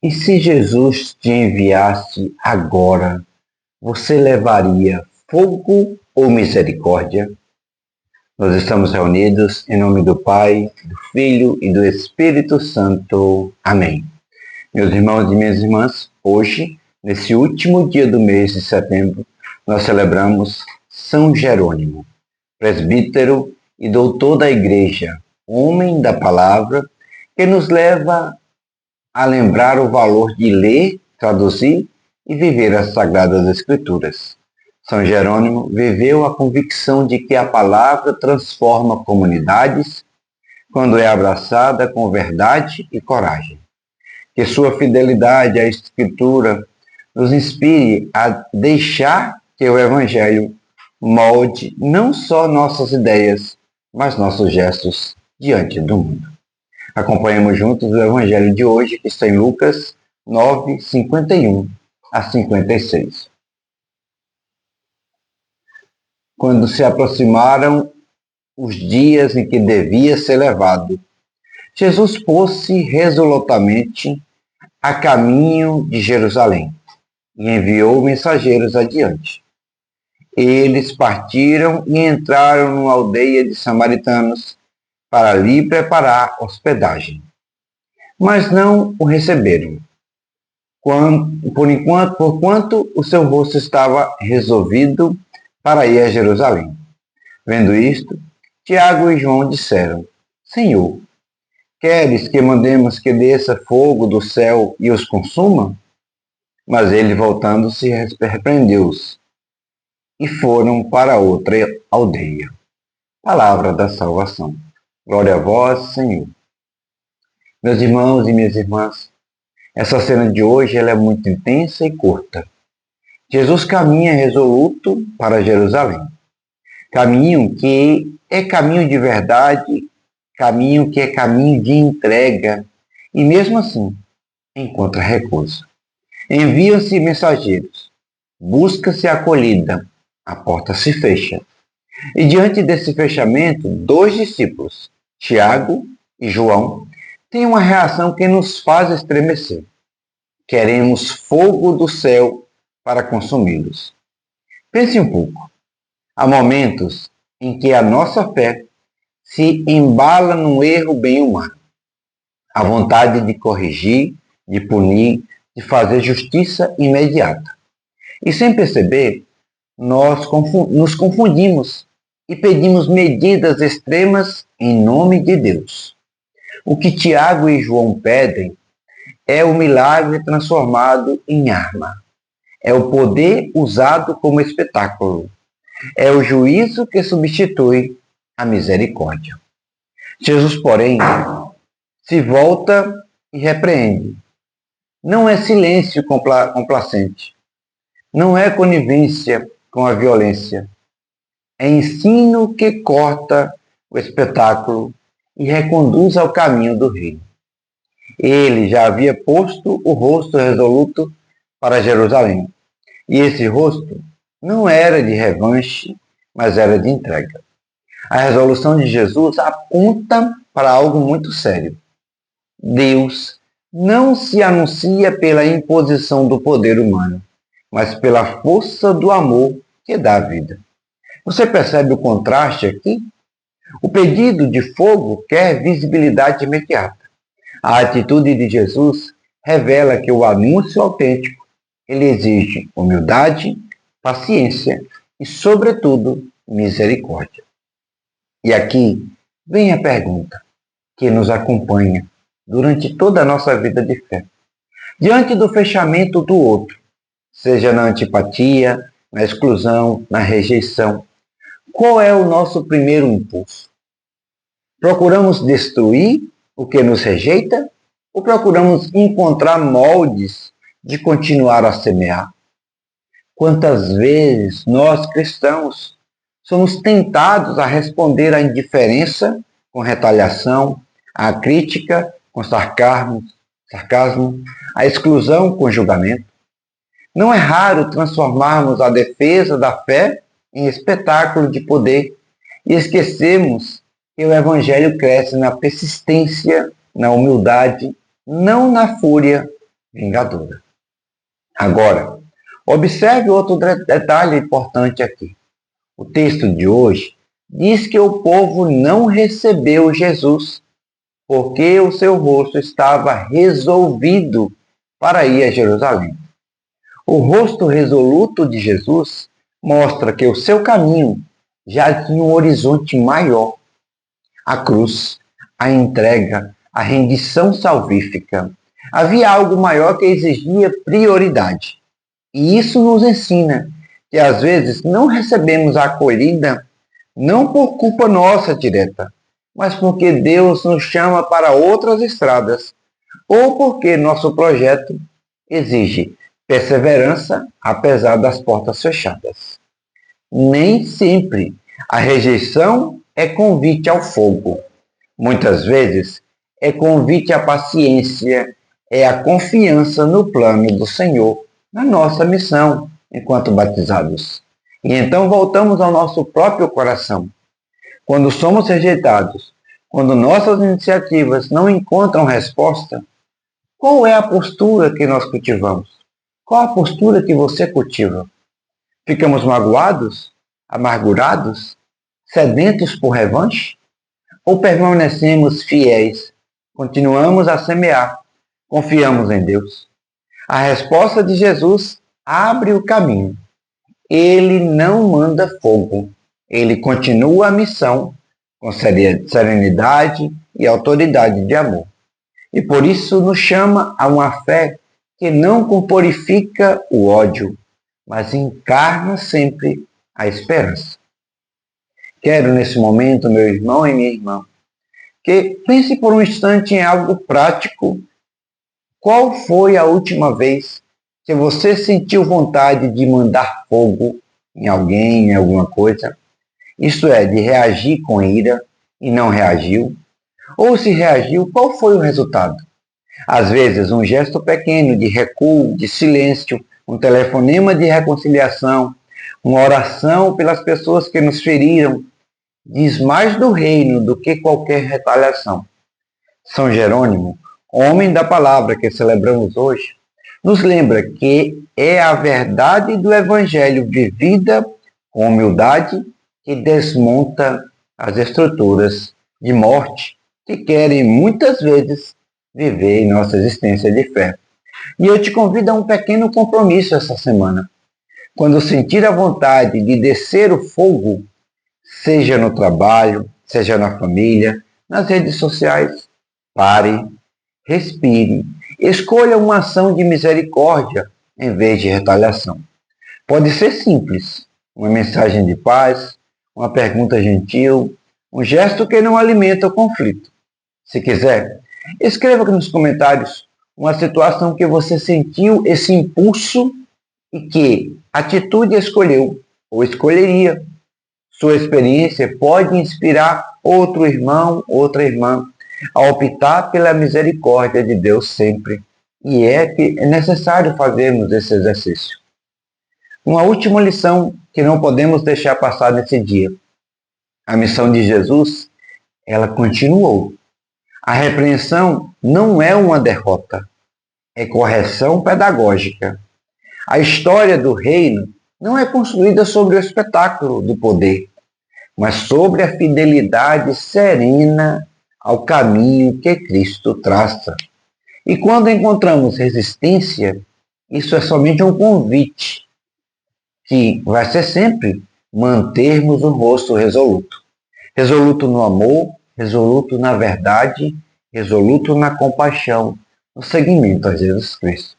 E se Jesus te enviasse agora, você levaria fogo ou misericórdia? Nós estamos reunidos em nome do Pai, do Filho e do Espírito Santo. Amém. Meus irmãos e minhas irmãs, hoje, nesse último dia do mês de setembro, nós celebramos São Jerônimo, presbítero e doutor da Igreja, homem da palavra, que nos leva a lembrar o valor de ler, traduzir e viver as Sagradas Escrituras. São Jerônimo viveu a convicção de que a palavra transforma comunidades quando é abraçada com verdade e coragem. Que sua fidelidade à Escritura nos inspire a deixar que o Evangelho molde não só nossas ideias, mas nossos gestos diante do mundo. Acompanhemos juntos o Evangelho de hoje, que está em Lucas 9, 51 a 56. Quando se aproximaram os dias em que devia ser levado, Jesus pôs-se resolutamente a caminho de Jerusalém e enviou mensageiros adiante. Eles partiram e entraram numa aldeia de samaritanos para lhe preparar hospedagem. Mas não o receberam, porquanto o seu rosto estava resolvido para ir a Jerusalém. Vendo isto, Tiago e João disseram: Senhor, queres que mandemos que desça fogo do céu e os consuma? Mas ele, voltando-se, repreendeu-os, e foram para outra aldeia. Palavra da salvação. Glória a vós, Senhor. Meus irmãos e minhas irmãs, essa cena de hoje ela é muito intensa e curta. Jesus caminha resoluto para Jerusalém. Caminho que é caminho de verdade, caminho que é caminho de entrega, e mesmo assim encontra recusa. Enviam-se mensageiros, busca-se acolhida, a porta se fecha. E diante desse fechamento, dois discípulos, Tiago e João, têm uma reação que nos faz estremecer. Queremos fogo do céu para consumi-los. Pense um pouco. Há momentos em que a nossa fé se embala num erro bem humano. A vontade de corrigir, de punir, de fazer justiça imediata. E sem perceber, nós nos confundimos e pedimos medidas extremas em nome de Deus. O que Tiago e João pedem é o milagre transformado em arma. É o poder usado como espetáculo. É o juízo que substitui a misericórdia. Jesus, porém, se volta e repreende. Não é silêncio complacente. Não é conivência com a violência. É ensino que corta o espetáculo e reconduz ao caminho do reino. Ele já havia posto o rosto resoluto para Jerusalém. E esse rosto não era de revanche, mas era de entrega. A resolução de Jesus aponta para algo muito sério. Deus não se anuncia pela imposição do poder humano, mas pela força do amor que dá a vida. Você percebe o contraste aqui? O pedido de fogo quer visibilidade imediata. A atitude de Jesus revela que o anúncio autêntico ele exige humildade, paciência e, sobretudo, misericórdia. E aqui vem a pergunta que nos acompanha durante toda a nossa vida de fé. Diante do fechamento do outro, seja na antipatia, na exclusão, na rejeição, qual é o nosso primeiro impulso? Procuramos destruir o que nos rejeita ou procuramos encontrar moldes de continuar a semear? Quantas vezes nós, cristãos, somos tentados a responder à indiferença com retaliação, à crítica com sarcasmo, à exclusão com julgamento? Não é raro transformarmos a defesa da fé em espetáculo de poder e esquecemos que o Evangelho cresce na persistência, na humildade, não na fúria vingadora. Agora, observe outro detalhe importante aqui. O texto de hoje diz que o povo não recebeu Jesus porque o seu rosto estava resolvido para ir a Jerusalém. O rosto resoluto de Jesus mostra que o seu caminho já tinha um horizonte maior. A cruz, a entrega, a rendição salvífica. Havia algo maior que exigia prioridade. E isso nos ensina que às vezes não recebemos a acolhida não por culpa nossa direta, mas porque Deus nos chama para outras estradas, ou porque nosso projeto exige perseverança apesar das portas fechadas. Nem sempre a rejeição é convite ao fogo. Muitas vezes é convite à paciência, é a confiança no plano do Senhor, na nossa missão enquanto batizados. E então voltamos ao nosso próprio coração. Quando somos rejeitados, quando nossas iniciativas não encontram resposta, qual é a postura que nós cultivamos? Qual a postura que você cultiva? Ficamos magoados, amargurados, sedentos por revanche? Ou permanecemos fiéis, continuamos a semear, confiamos em Deus? A resposta de Jesus abre o caminho. Ele não manda fogo, ele continua a missão com serenidade e autoridade de amor. E por isso nos chama a uma fé que não corporifica o ódio, mas encarna sempre a esperança. Quero nesse momento, meu irmão e minha irmã, que pense por um instante em algo prático. Qual foi a última vez que você sentiu vontade de mandar fogo em alguém, em alguma coisa? Isto é, de reagir com ira e não reagiu? Ou se reagiu, qual foi o resultado? Às vezes, um gesto pequeno de recuo, de silêncio, um telefonema de reconciliação, uma oração pelas pessoas que nos feriram, diz mais do reino do que qualquer retaliação. São Jerônimo, homem da palavra que celebramos hoje, nos lembra que é a verdade do Evangelho vivida com humildade que desmonta as estruturas de morte que querem muitas vezes viver em nossa existência de fé. E eu te convido a um pequeno compromisso essa semana. Quando sentir a vontade de descer o fogo, seja no trabalho, seja na família, nas redes sociais, pare, respire, escolha uma ação de misericórdia em vez de retaliação. Pode ser simples, uma mensagem de paz, uma pergunta gentil, um gesto que não alimenta o conflito. Se quiser, escreva aqui nos comentários uma situação que você sentiu esse impulso e que atitude escolheu ou escolheria. Sua experiência pode inspirar outro irmão, outra irmã, a optar pela misericórdia de Deus sempre. E é necessário fazermos esse exercício. Uma última lição que não podemos deixar passar nesse dia. A missão de Jesus, ela continuou. A repreensão não é uma derrota, é correção pedagógica. A história do reino não é construída sobre o espetáculo do poder, mas sobre a fidelidade serena ao caminho que Cristo traça. E quando encontramos resistência, isso é somente um convite, que vai ser sempre mantermos o rosto resoluto. Resoluto no amor, resoluto na verdade, resoluto na compaixão, no seguimento a Jesus Cristo.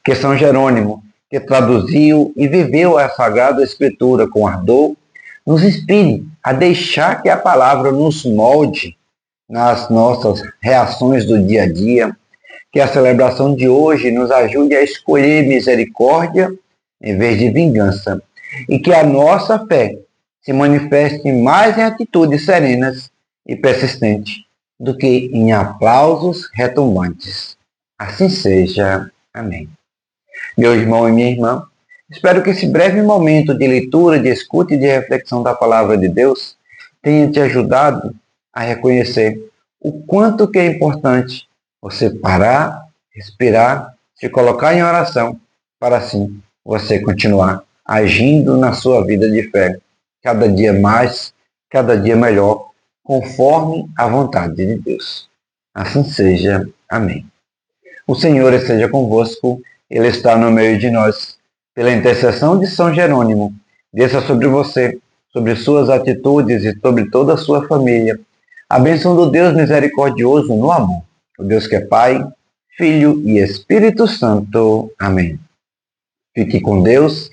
Que São Jerônimo, que traduziu e viveu a Sagrada Escritura com ardor, nos inspire a deixar que a palavra nos molde nas nossas reações do dia a dia, que a celebração de hoje nos ajude a escolher misericórdia em vez de vingança, e que a nossa fé se manifeste mais em atitudes serenas e persistentes do que em aplausos retumbantes. Assim seja. Amém. Meu irmão e minha irmã, espero que esse breve momento de leitura, de escuta e de reflexão da Palavra de Deus tenha te ajudado a reconhecer o quanto que é importante você parar, respirar, se colocar em oração, para assim você continuar agindo na sua vida de fé, cada dia mais, cada dia melhor, conforme a vontade de Deus. Assim seja. Amém. O Senhor esteja convosco, Ele está no meio de nós. Pela intercessão de São Jerônimo, desça sobre você, sobre suas atitudes e sobre toda a sua família, a bênção do Deus misericordioso no amor, o Deus que é Pai, Filho e Espírito Santo. Amém. Fique com Deus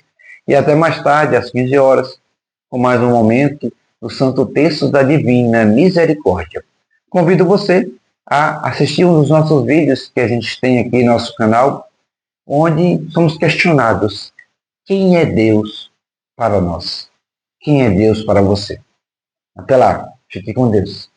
e até mais tarde, às 15 horas, com mais um momento do Santo Terço da Divina Misericórdia. Convido você a assistir um dos nossos vídeos que a gente tem aqui no nosso canal, onde somos questionados: quem é Deus para nós? Quem é Deus para você? Até lá, fique com Deus.